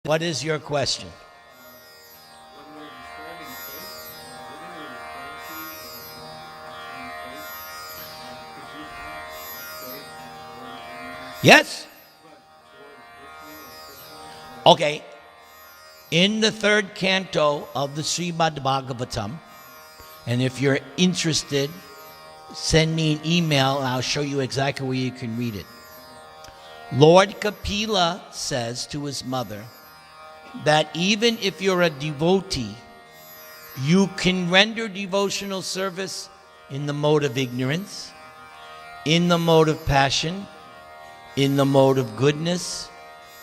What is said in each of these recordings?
What is your question? When we're describing faith, wouldn't we refer to could you have faith towards Yes? but towards Vishnu and Krishna? Okay. In the third canto of the Srimad Bhagavatam, and if you're interested, send me an email and I'll show you exactly where you can read it. Lord Kapila says to his mother that even if you're a devotee, you can render devotional service in the mode of ignorance, in the mode of passion, in the mode of goodness,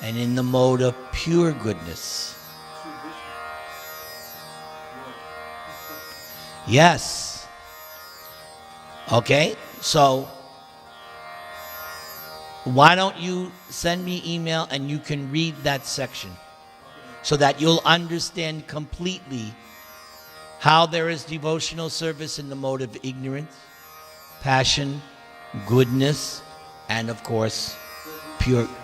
and in the mode of pure goodness. Yes. Okay, so why don't you send me email and you can read that section so that you'll understand completely how there is devotional service in the mode of ignorance, passion, goodness, and of course, pure. Does it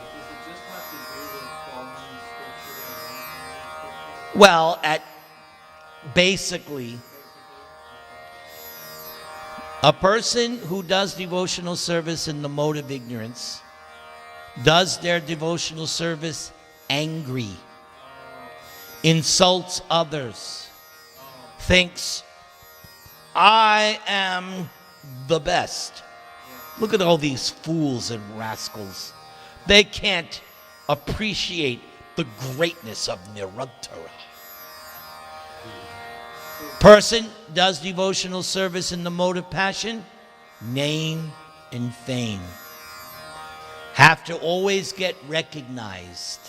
just have to do with following scripture? Well, basically, a person who does devotional service in the mode of ignorance does their devotional service angry, insults others, thinks, I am the best. Look at all these fools and rascals. They can't appreciate the greatness of Nirantara. Person does devotional service in the mode of passion, name and fame. Have to always get recognized.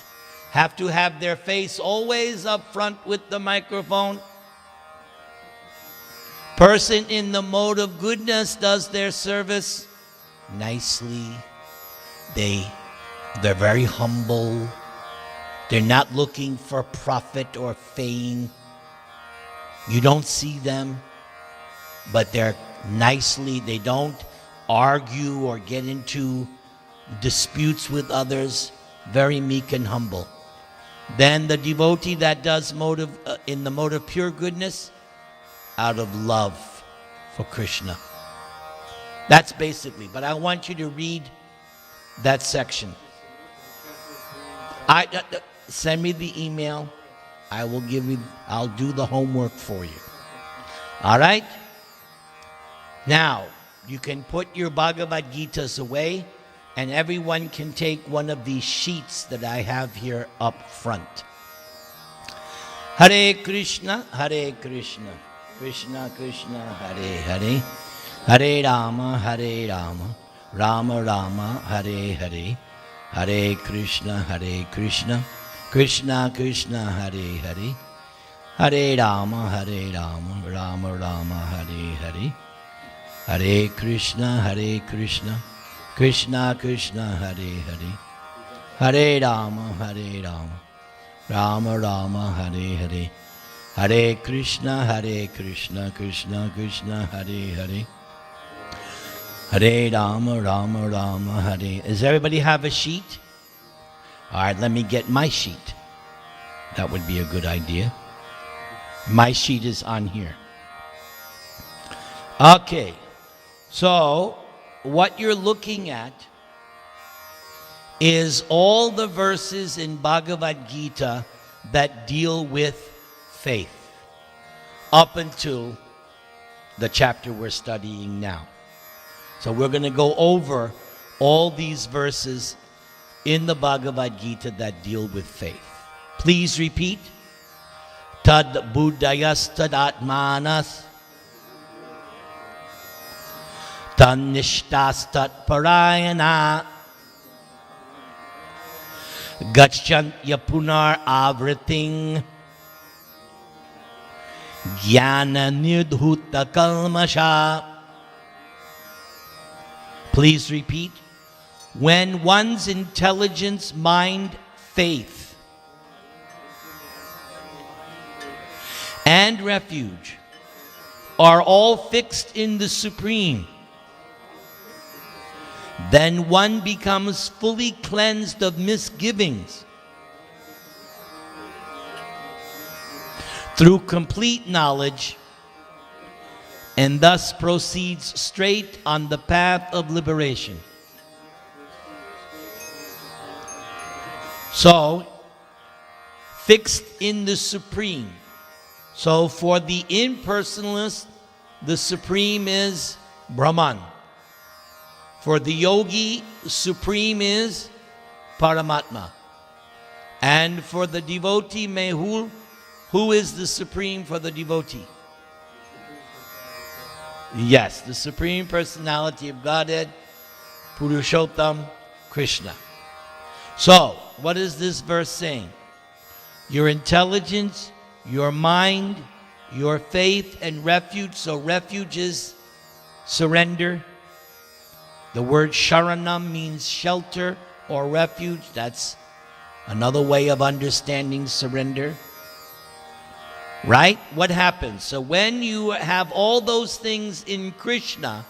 Have to have their face always up front with the microphone. Person in the mode of goodness does their service nicely. They're very humble. They're not looking for profit or fame. You don't see them, but they're nicely, they don't argue or get into disputes with others, very meek and humble. Then the devotee that does in the mode of pure goodness, out of love for Krishna. That's basically, but I want you to read that section. Send me the email. I'll do the homework for you. All right? Now, you can put your Bhagavad-gītās away, and everyone can take one of these sheets that I have here up front. Hare Krishna, Krishna Krishna, Hare Hare, Hare Rama, Rama Rama, Hare Hare, Hare Krishna, Krishna Krishna, Hare Hare, Hare Rama, Rama Rama, Hare Hare, Hare Krishna, Krishna Krishna, Hare Hare, Hare Rama, Rama Rama, Hare Hare, Hare Krishna, Krishna Krishna, Hare Hare, Hare Rama, Rama, Hare. Does everybody have a sheet? All right, let me get my sheet. That would be a good idea. My sheet is on here. Okay, so what you're looking at is all the verses in Bhagavad-gītā that deal with faith, up until the chapter we're studying now. So we're going to go over all these verses in the Bhagavad-gītā that deal with faith. Please repeat. Tad buddhayas tad atmanas tan nishtas tat parayana gacchantya punar avriting jnana nirdhuta kalmasha. Please repeat. When one's intelligence, mind, faith, and refuge are all fixed in the Supreme, then one becomes fully cleansed of misgivings through complete knowledge, and thus proceeds straight on the path of liberation. So, fixed in the Supreme. So for the impersonalist, the Supreme is Brahman. For the yogi, Supreme is Paramatma. And for the devotee, Mehul, who is the Supreme for the devotee? Yes, the Supreme Personality of Godhead, Purushottam, Krishna. So, what is this verse saying? Your intelligence, your mind, your faith, and refuge. So refuge is surrender. The word sharanam means shelter or refuge. That's another way of understanding surrender. Right? What happens? So when you have all those things in Krishna,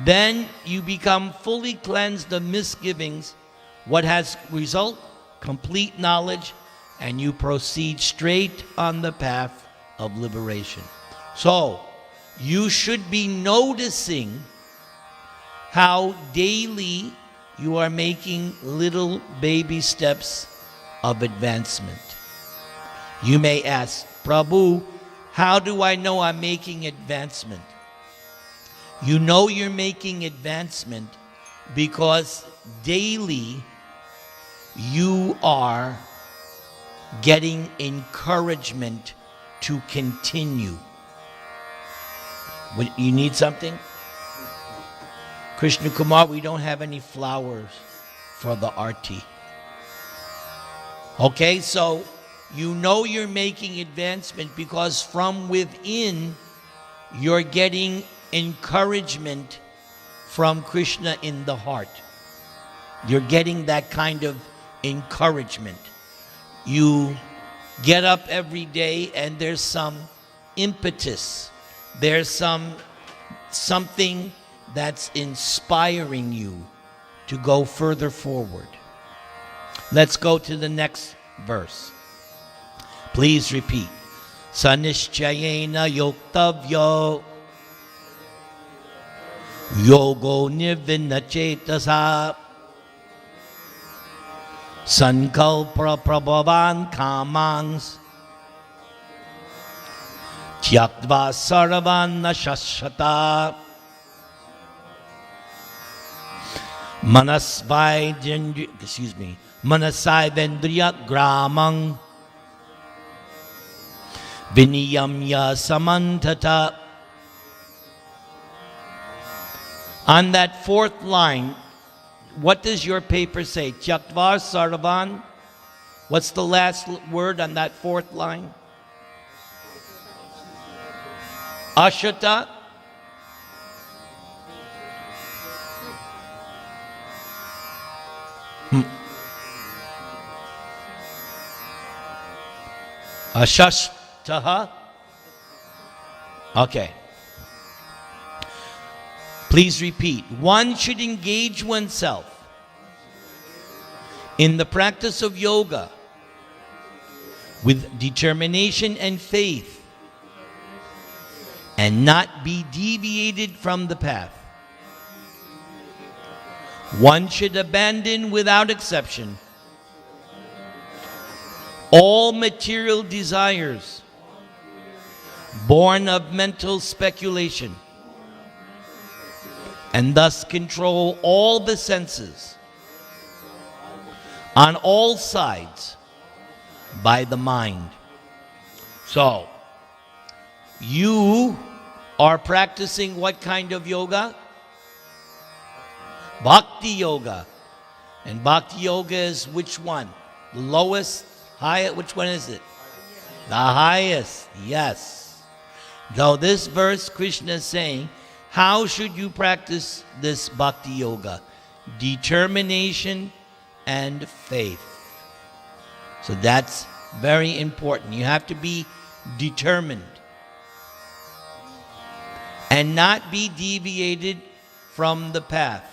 then you become fully cleansed of misgivings. What has result? Complete knowledge, and you proceed straight on the path of liberation. So, you should be noticing how daily you are making little baby steps of advancement. You may ask, Prabhu, how do I know I'm making advancement? You know you're making advancement because daily you are getting encouragement to continue. You need something? Krishna Kumar, we don't have any flowers for the arti. Okay, so you know you're making advancement because from within you're getting encouragement from Krishna in the heart. You're getting that kind of encouragement. You get up every day and there's some impetus. There's something that's inspiring you to go further forward. Let's go to the next verse. Please repeat. Sanishchayena yoktavyo yogo nirvinachetasa sankalpa prabhavan kamangs tyaktva sarvan nashashata manasai vendriya gramang viniyamya samantata. On that fourth line, what does your paper say? Tyaktva sarvan. What's the last word on that fourth line? Ashata. Ashashtaha. Okay. Please repeat. One should engage oneself in the practice of yoga with determination and faith and not be deviated from the path. One should abandon without exception all material desires born of mental speculation, and thus control all the senses on all sides by the mind. So, you are practicing what kind of yoga? Bhakti yoga. And Bhakti yoga is which one? The lowest, highest, which one is it? The highest, yes. Though this verse, Krishna is saying, how should you practice this Bhakti yoga? Determination and faith. So that's very important. You have to be determined and not be deviated from the path.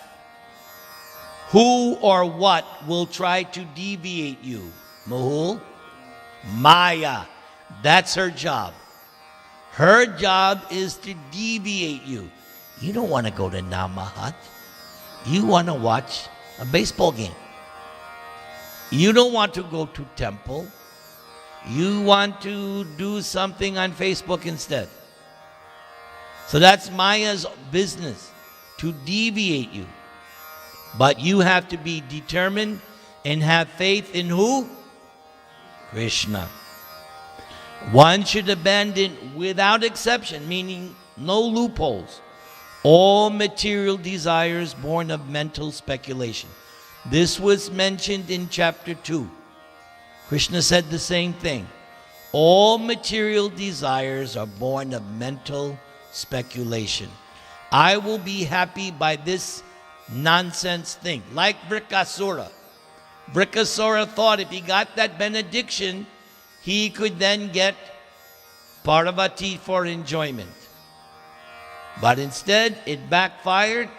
Who or what will try to deviate you? Mahul? Maya. That's her job. Her job is to deviate you. You don't want to go to Namahat. You want to watch a baseball game. You don't want to go to temple. You want to do something on Facebook instead. So that's Maya's business, to deviate you. But you have to be determined and have faith in who? Krishna. One should abandon without exception, meaning no loopholes, all material desires born of mental speculation. This was mentioned in chapter 2. Krishna said the same thing. All material desires are born of mental speculation. I will be happy by this nonsense thing. Like Vrikasura. Vrikasura thought if he got that benediction, he could then get Parvati for enjoyment. But instead, it backfired.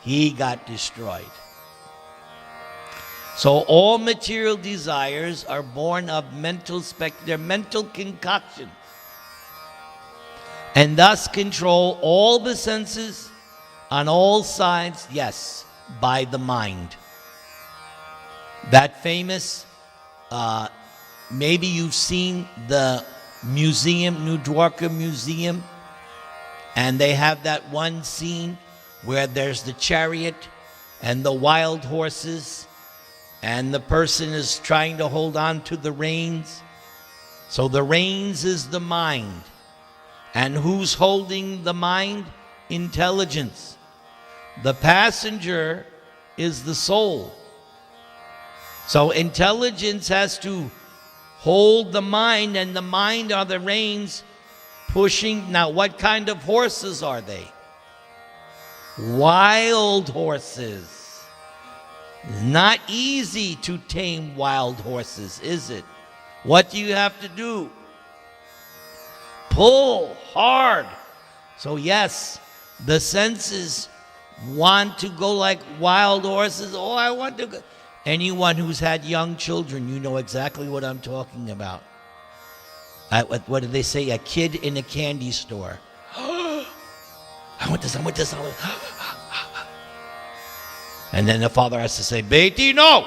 He got destroyed. So all material desires are born of they're mental concoctions, and thus control all the senses on all sides, yes, by the mind. That famous, maybe you've seen the museum, New Dwarka Museum, and they have that one scene where there's the chariot and the wild horses, and the person is trying to hold on to the reins. So the reins is the mind. And who's holding the mind? Intelligence. The passenger is the soul. So intelligence has to hold the mind, and the mind are the reins pushing. Now, what kind of horses are they? Wild horses. Not easy to tame wild horses, is it? What do you have to do? Pull hard. So yes, the senses want to go like wild horses. Oh, I want to go. Anyone who's had young children, you know exactly what I'm talking about. What do they say? A kid in a candy store. I want this, I want this, I want this. And then the father has to say, Beti, no!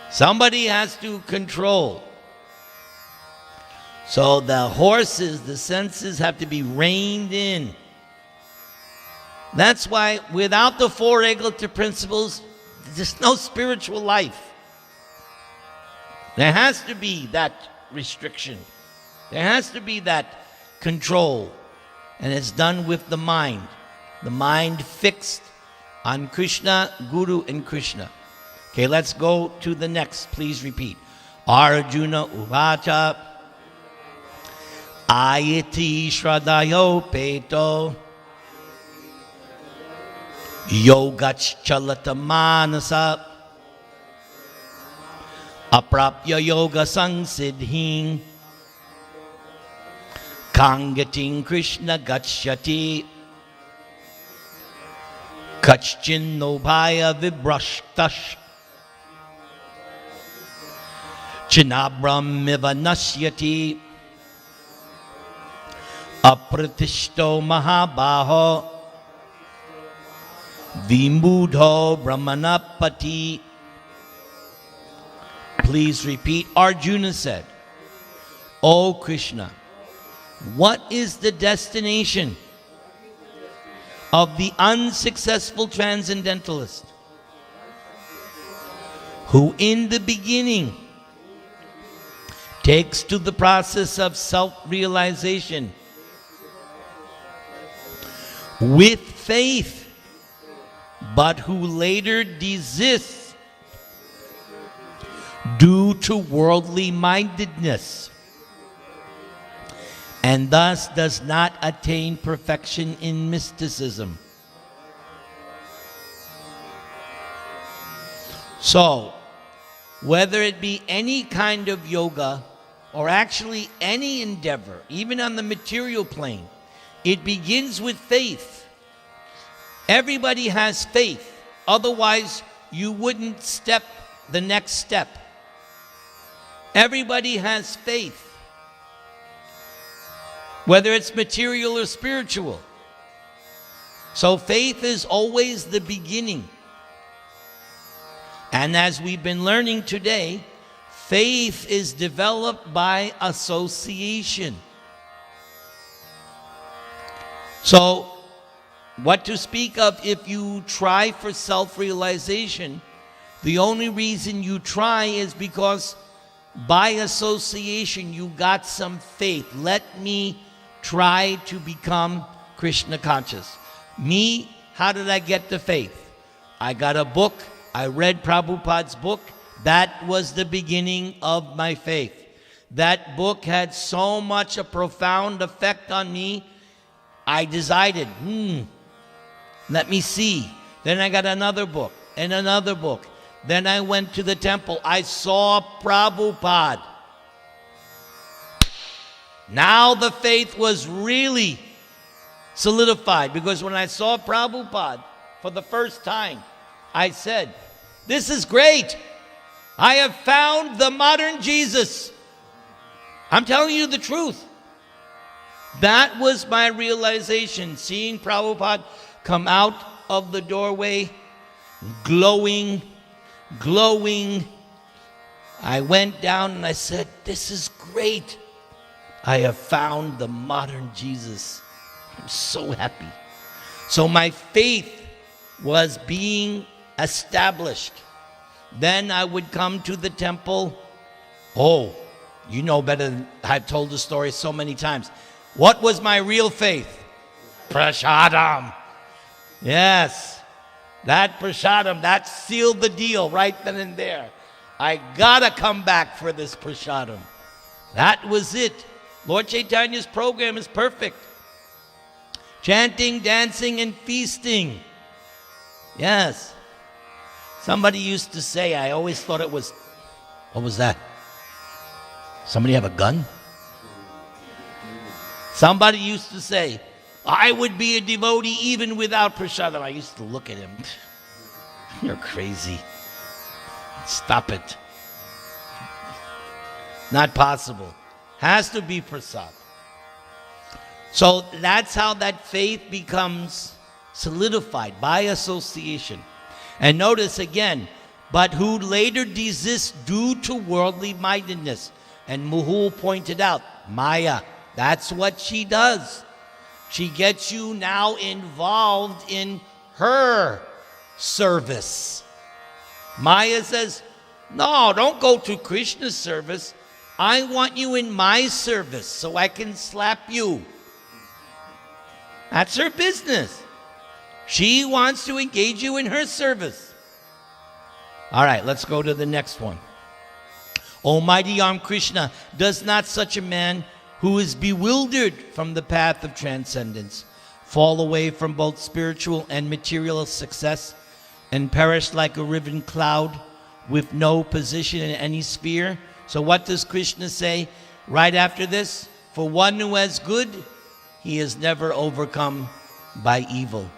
Somebody has to control. So the horses, the senses have to be reined in. That's why without the four regulative principles, there's no spiritual life. There has to be that restriction. There has to be that control. And it's done with the mind. The mind fixed on Krishna, Guru, and Krishna. Okay, let's go to the next. Please repeat. Arjuna Uvacha Ayati Shradhayo Peto Yogach Chalata Manasa Aprapya Yoga Sangsiddhin Kangating Krishna Gachyati Kachchin Nobhaya Vibrashtash Chinabram Mivanasyati Apratishto Mahabaho Vimudho Brahmanapati. Please repeat. Arjuna said, O Krishna, what is the destination of the unsuccessful transcendentalist who in the beginning takes to the process of self-realization with faith, but who later desists due to worldly mindedness, and thus does not attain perfection in mysticism. So, whether it be any kind of yoga or actually any endeavor, even on the material plane, it begins with faith. Everybody has faith. Otherwise, you wouldn't step the next step. Everybody has faith, whether it's material or spiritual. So faith is always the beginning. And as we've been learning today, faith is developed by association. So, what to speak of if you try for self-realization? The only reason you try is because by association you got some faith. Let me try to become Krishna conscious. Me, how did I get the faith? I got a book. I read Prabhupada's book. That was the beginning of my faith. That book had so much a profound effect on me. I decided, let me see. Then I got another book and another book. Then I went to the temple. I saw Prabhupada. Now the faith was really solidified, because when I saw Prabhupada for the first time, I said, this is great. I have found the modern Jesus. I'm telling you the truth. That was my realization, seeing Prabhupada come out of the doorway, glowing. I went down and I said, this is great. I have found the modern Jesus. I'm so happy. So my faith was being established. Then I would come to the temple. Oh, you know better than I've told the story so many times. What was my real faith? Prasadam. Yes, that prasadam, that sealed the deal right then and there. I gotta come back for this prasadam. That was it. Lord Chaitanya's program is perfect. Chanting, dancing, and feasting. Yes. Somebody used to say, I always thought it was, what was that? Somebody have a gun? Somebody used to say, I would be a devotee even without prasadam. I used to look at him. You're crazy. Stop it. Not possible. Has to be prasad. So that's how that faith becomes solidified, by association. And notice again, but who later desist due to worldly mindedness. And Muhul pointed out, Maya, that's what she does. She gets you now involved in her service. Maya says, no, don't go to Krishna's service. I want you in my service so I can slap you. That's her business. She wants to engage you in her service. All right, let's go to the next one. Almighty armed Krishna, does not such a man who is bewildered from the path of transcendence fall away from both spiritual and material success and perish like a riven cloud with no position in any sphere? So what does Krishna say right after this? For one who has good, he is never overcome by evil.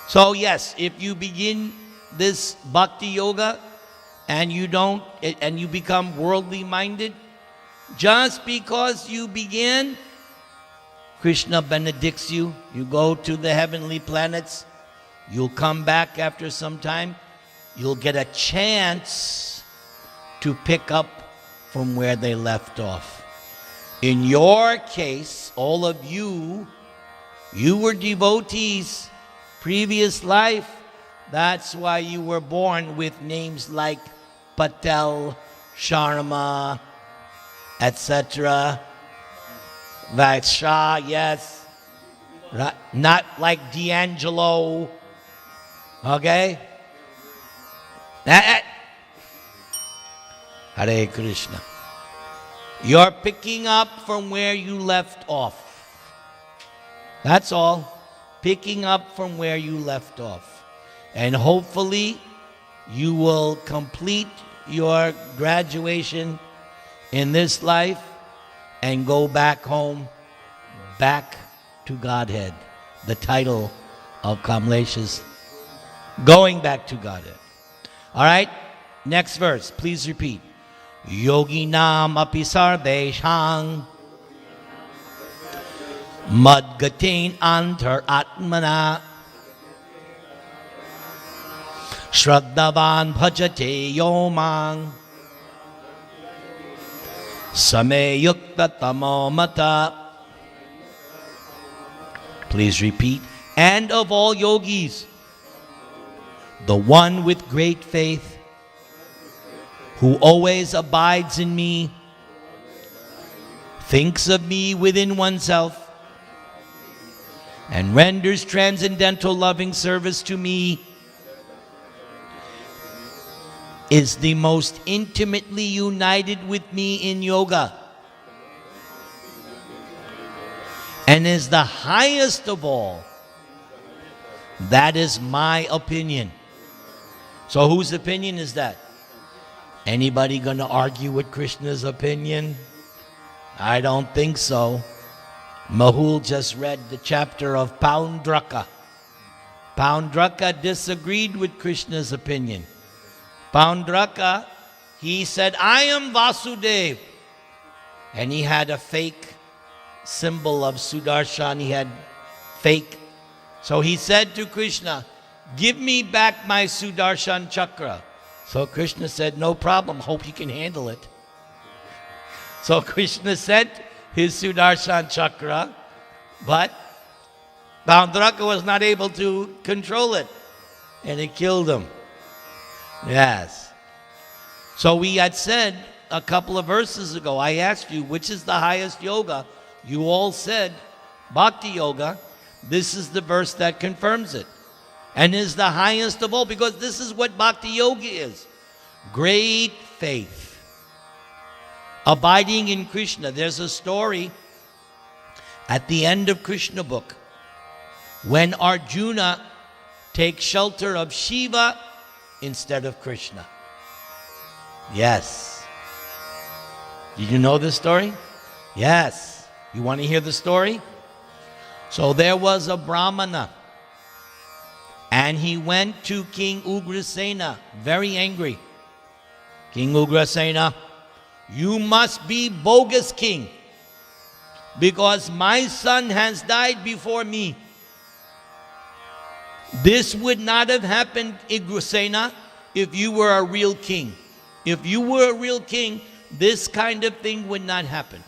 So yes, if you begin this bhakti yoga and you become worldly minded, just because you begin, Krishna benedicts you. You go to the heavenly planets. You'll come back after some time. You'll get a chance to pick up from where they left off. In your case, all of you were devotees, previous life. That's why you were born with names like Patel, Sharma, etc. Vatsha, yes. Not like D'Angelo. Okay? Hare Krishna. You're picking up from where you left off. That's all. Picking up from where you left off. And hopefully you will complete your graduation in this life and go back home, back to Godhead. The title of Kamlesh's Going Back to Godhead. All right, next verse, please repeat. yoginam api sarveshang madgatin antar atmana shraddhavan bhajate yomang same yukta tamo mata. Please repeat. And of all yogis, the one with great faith, who always abides in me, thinks of me within oneself, and renders transcendental loving service to me, is the most intimately united with me in yoga, and is the highest of all. That is my opinion. So whose opinion is that? Anybody going to argue with Krishna's opinion? I don't think so. Mahul just read the chapter of Paundraka. Paundraka disagreed with Krishna's opinion. Paundraka, he said, I am Vasudev. And he had a fake symbol of Sudarshan. He had fake. So he said to Krishna, give me back my Sudarshan chakra. So Krishna said, no problem, hope you can handle it. So Krishna sent his Sudarshan chakra, but Paundraka was not able to control it, and it killed him. Yes. So we had said a couple of verses ago, I asked you, which is the highest yoga? You all said Bhakti Yoga. This is the verse that confirms it. And is the highest of all, because this is what Bhakti Yoga is. Great faith. Abiding in Krishna. There's a story at the end of Krishna book when Arjuna takes shelter of Shiva instead of Krishna. Yes. Did you know this story? Yes. You want to hear the story? So there was a Brahmana, and he went to King Ugrasena, very angry. King Ugrasena, you must be bogus king, because my son has died before me. This would not have happened, Ugrasena, if you were a real king. If you were a real king, this kind of thing would not happen.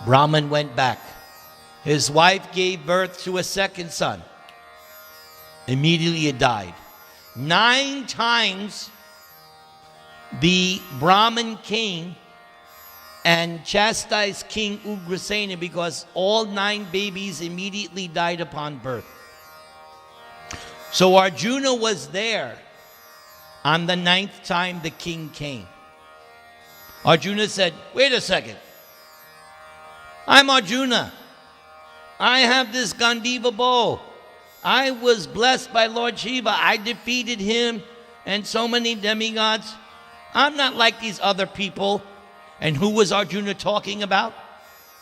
Brahman went back. His wife gave birth to a second son. Immediately it died. 9 times the Brahman came and chastised King Ugrasena because all 9 babies immediately died upon birth. So Arjuna was there on the 9th time the king came. Arjuna said, wait a second. I'm Arjuna. I have this Gandiva bow. I was blessed by Lord Shiva. I defeated him and so many demigods. I'm not like these other people. And who was Arjuna talking about?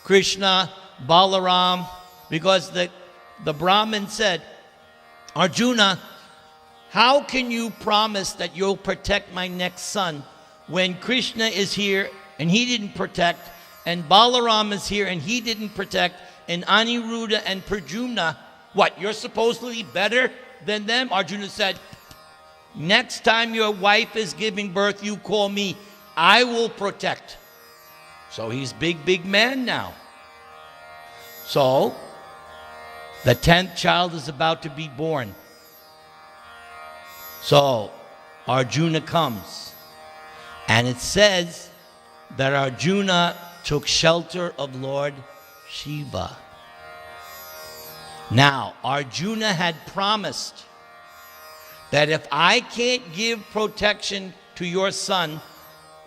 Krishna, Balaram, because the Brahmin said, Arjuna, how can you promise that you'll protect my next son when Krishna is here and he didn't protect, and Balaram is here and he didn't protect, and Aniruddha and Pradyumna, what, you're supposedly better than them? Arjuna said, next time your wife is giving birth, you call me. I will protect. So he's big man now. So the 10th child is about to be born. So Arjuna comes, and it says that Arjuna took shelter of Lord Shiva. Now, Arjuna had promised that if I can't give protection to your son,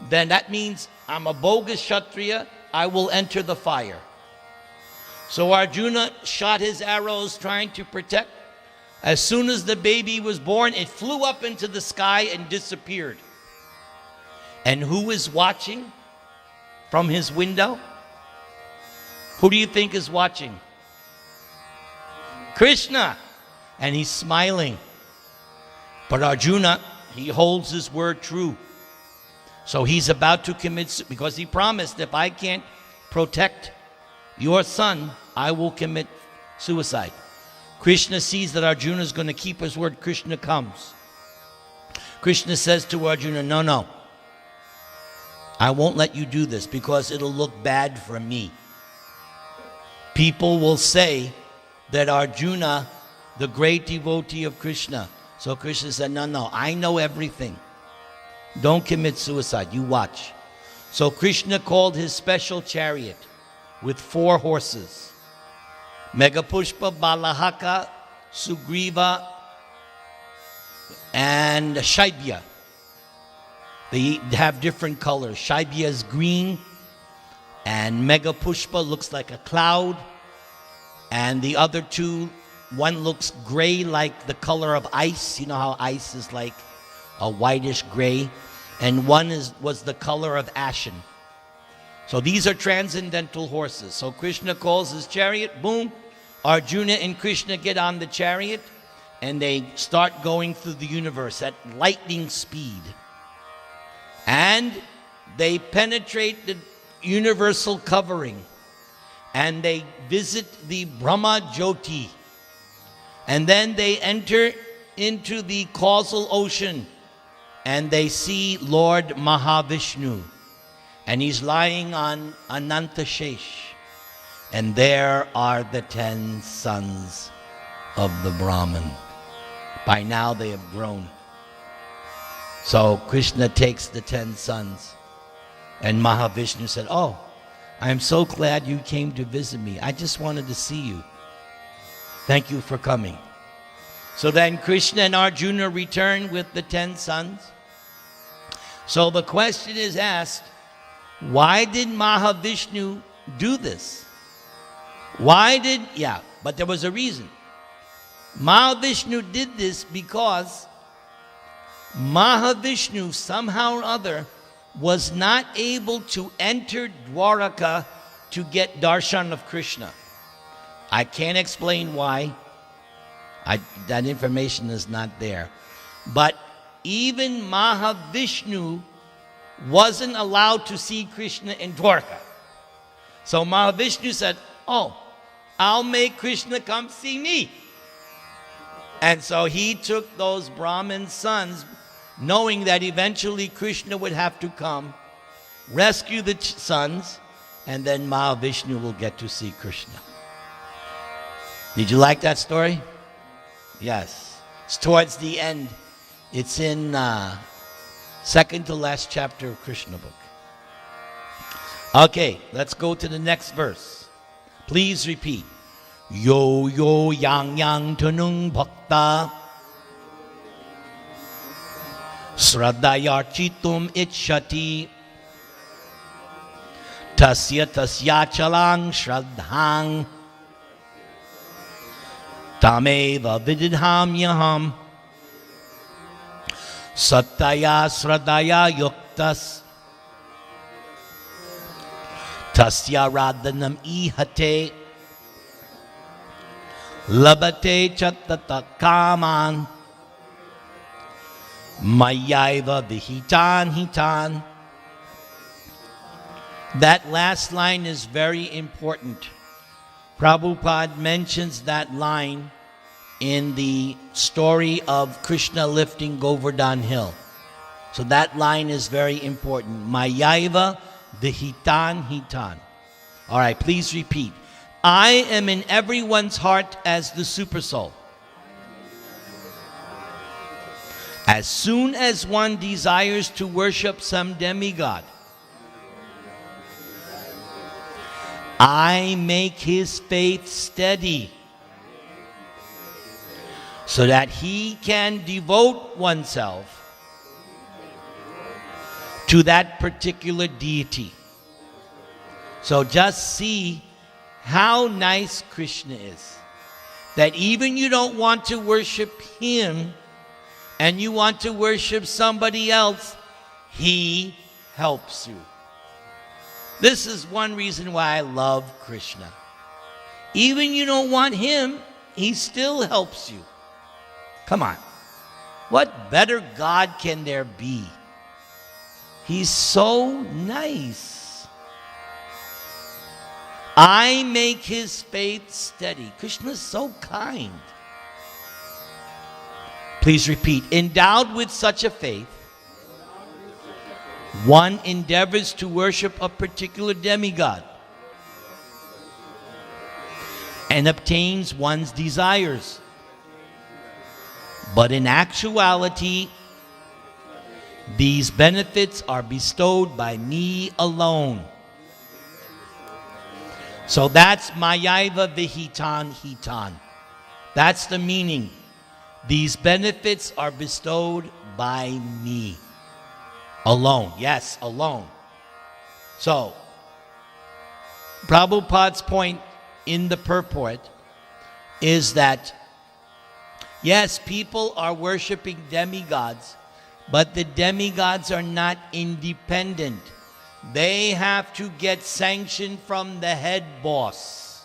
then that means I'm a bogus Kshatriya, I will enter the fire. So Arjuna shot his arrows trying to protect. As soon as the baby was born, it flew up into the sky and disappeared. And who is watching from his window? Who do you think is watching? Krishna. And he's smiling. But Arjuna, he holds his word true. So he's about to commit, because he promised, if I can't protect your son, I will commit suicide. Krishna sees that Arjuna is going to keep his word. Krishna comes. Krishna says to Arjuna, no, I won't let you do this because it'll look bad for me. People will say that Arjuna, the great devotee of Krishna. So Krishna said, no, I know everything. Don't commit suicide, you watch. So Krishna called his special chariot with 4 horses. Megapushpa, Balahaka, Sugriva, and Shaibya. They have different colors. Shaibya is green, and Megapushpa looks like a cloud, and the other 2, one looks gray like the color of ice. You know how ice is like a whitish gray, and one was the color of ashen. So these are transcendental horses. So Krishna calls his chariot, boom. Arjuna and Krishna get on the chariot, and they start going through the universe at lightning speed. And they penetrate the universal covering, and they visit the Brahma Jyoti. And then they enter into the causal ocean, and they see Lord Mahavishnu, and he's lying on Ananta Shesh. And there are the 10 sons of the Brahman. By now they have grown. So Krishna takes the 10 sons, and Mahavishnu said, oh, I'm so glad you came to visit me. I just wanted to see you. Thank you for coming. So then Krishna and Arjuna return with the 10 sons. So the question is asked, why did Mahavishnu do this? But there was a reason. Mahavishnu did this because Mahavishnu somehow or other was not able to enter Dwaraka to get darshan of Krishna. I can't explain why. That information is not there. But even Mahavishnu wasn't allowed to see Krishna in Dwarka. So Mahavishnu said, oh, I'll make Krishna come see me. And so he took those Brahmin sons, knowing that eventually Krishna would have to come, rescue the sons, and then Mahavishnu will get to see Krishna. Did you like that story? Yes. It's towards the end. It's in second to last chapter of Krishna book. Okay, let's go to the next verse. Please repeat. Yo yo yang yang tunung bhakta Sraddayarchitum itchati Tasya tasya chalang shraddhang Tameva vididham yaham Sattaya sraddaya yuktas Tasya radhanam ihate Labate chattata kaman Mayaiva vihitan hitan. That last line is very important. Prabhupada mentions that line in the story of Krishna lifting Govardhan Hill. So that line is very important. Mayaiva vihitan hitan. All right, please repeat. I am in everyone's heart as the Supersoul. As soon as one desires to worship some demigod, I make his faith steady so that he can devote oneself to that particular deity. So just see how nice Krishna is. That even you don't want to worship him and you want to worship somebody else, he helps you. This is one reason why I love Krishna. Even you don't want him, he still helps you. Come on. What better God can there be? He's so nice. I make his faith steady. Krishna is so kind. Please repeat. Endowed with such a faith, one endeavors to worship a particular demigod and obtains one's desires. But in actuality, these benefits are bestowed by me alone. So that's Mayaiva Vihitan Hitan. That's the meaning. These benefits are bestowed by me alone. Yes, alone. So, Prabhupada's point in the purport is that, yes, people are worshiping demigods, but the demigods are not independent. They have to get sanction from the head boss.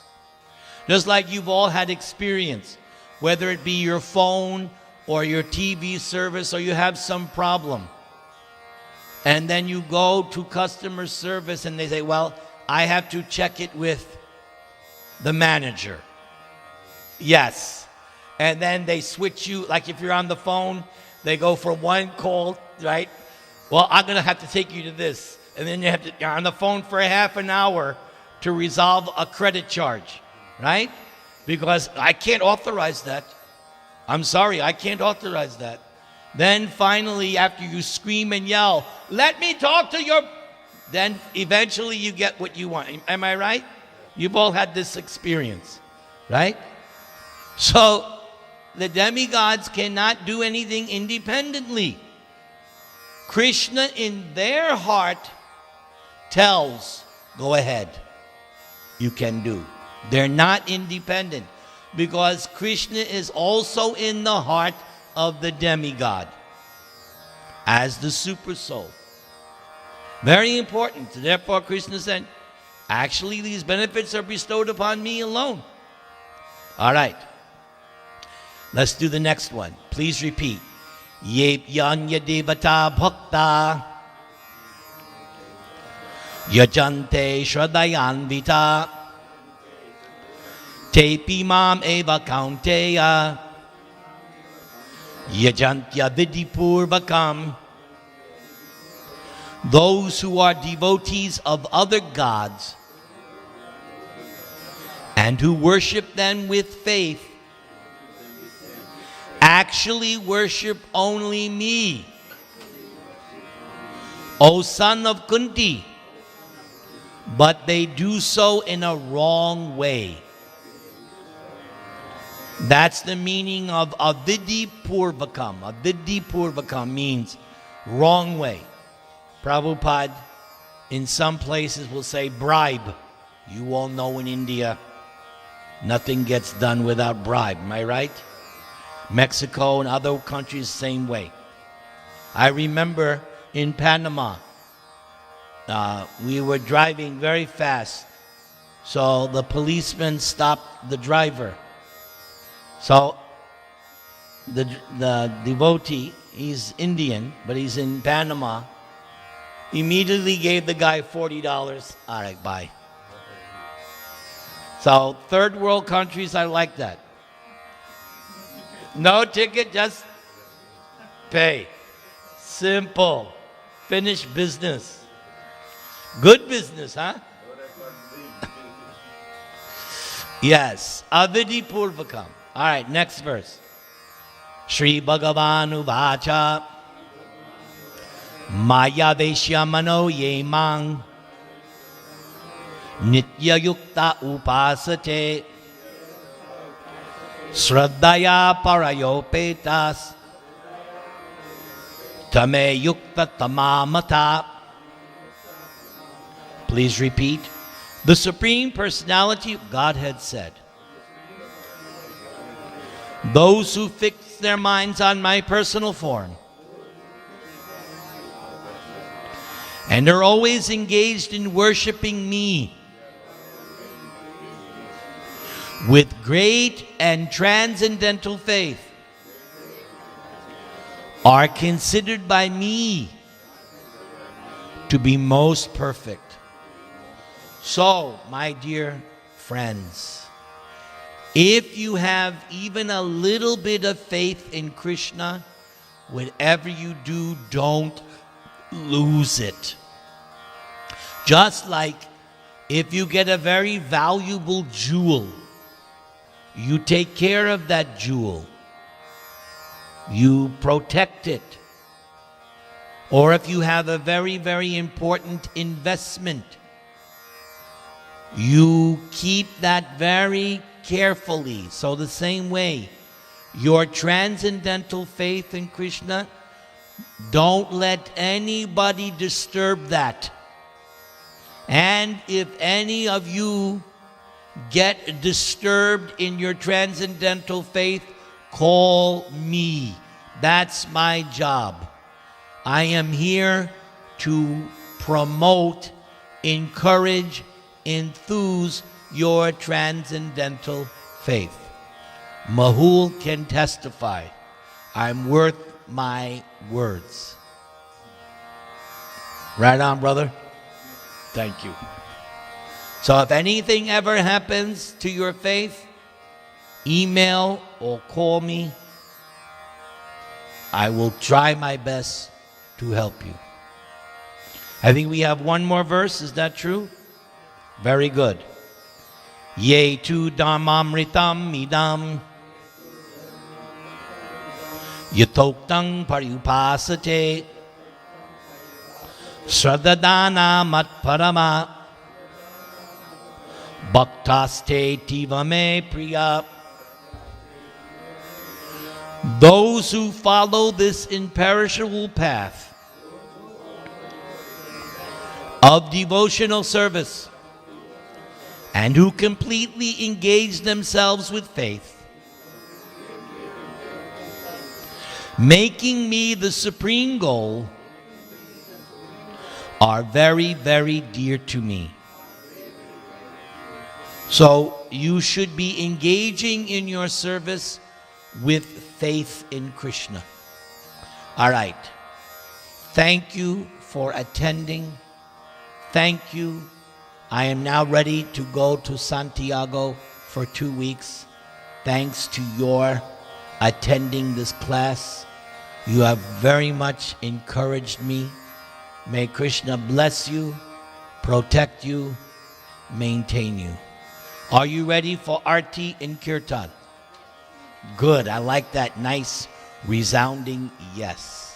Just like you've all had experience, whether it be your phone or your TV service, or you have some problem. And then you go to customer service and they say, well, I have to check it with the manager. Yes. And then they switch you, like if you're on the phone, they go for one call, right? Well, I'm going to have to take you to this. And then you're on the phone for a half an hour to resolve a credit charge, right? Because I can't authorize that. I'm sorry, I can't authorize that. Then finally, after you scream and yell, let me talk to your... Then eventually you get what you want. Am I right? You've all had this experience, right? So the demigods cannot do anything independently. Krishna in their heart tells, go ahead, you can do. They're not independent because Krishna is also in the heart of the demigod as the super soul. Very important. Therefore, Krishna said, actually, these benefits are bestowed upon me alone. All right. Let's do the next one. Please repeat. Yep yanya devata bhakta yajante shradhayanvita tepi mam eva kaunteya yajantya vidipurvakam. Those who are devotees of other gods and who worship them with faith actually worship only me. O son of Kunti, but they do so in a wrong way. That's the meaning of avidhi purvakam. Avidhi purvakam means wrong way. Prabhupada in some places will say bribe. You all know in India, nothing gets done without bribe. Am I right? Mexico and other countries, same way. I remember in Panama, we were driving very fast. So the policeman stopped the driver. So the devotee, he's Indian, but he's in Panama, immediately gave the guy $40. All right, bye. So third world countries, I like that. No ticket, just pay. Simple. Finish business. Good business, huh? Yes. Avidhi purvakam. All right, next verse. Shri Bhagavan Uvacha Maya Veshya Mano Yemang Nitya Yukta Upasate Shraddhaya Parayopetas Tame Yukta Tamamata. Please repeat. The Supreme Personality of Godhead said, those who fix their minds on my personal form and are always engaged in worshiping me with great and transcendental faith are considered by me to be most perfect. So, my dear friends, if you have even a little bit of faith in Krishna, whatever you do, don't lose it. Just like if you get a very valuable jewel, you take care of that jewel. You protect it. Or if you have a very, very important investment, you keep that very carefully. So the same way, your transcendental faith in Krishna, don't let anybody disturb that. And if any of you get disturbed in your transcendental faith, call me. That's my job. I am here to promote, encourage, enthuse your transcendental faith. Mahul can testify. I'm worth my words. Right on, brother? Thank you. So if anything ever happens to your faith, email or call me. I will try my best to help you. I think we have one more verse. Is that true? Very good. Ye tu dharmamritam idam yatoktam parupasate sradadana matparama bhaktaste tivame priya. Those who follow this imperishable path of devotional service and who completely engage themselves with faith, making me the supreme goal, are very, very dear to me. So you should be engaging in your service with faith in Krishna. All right. Thank you for attending. Thank you. I am now ready to go to Santiago for 2 weeks. Thanks to your attending this class. You have very much encouraged me. May Krishna bless you, protect you, maintain you. Are you ready for Arti and Kirtan? Good. I like that nice resounding yes.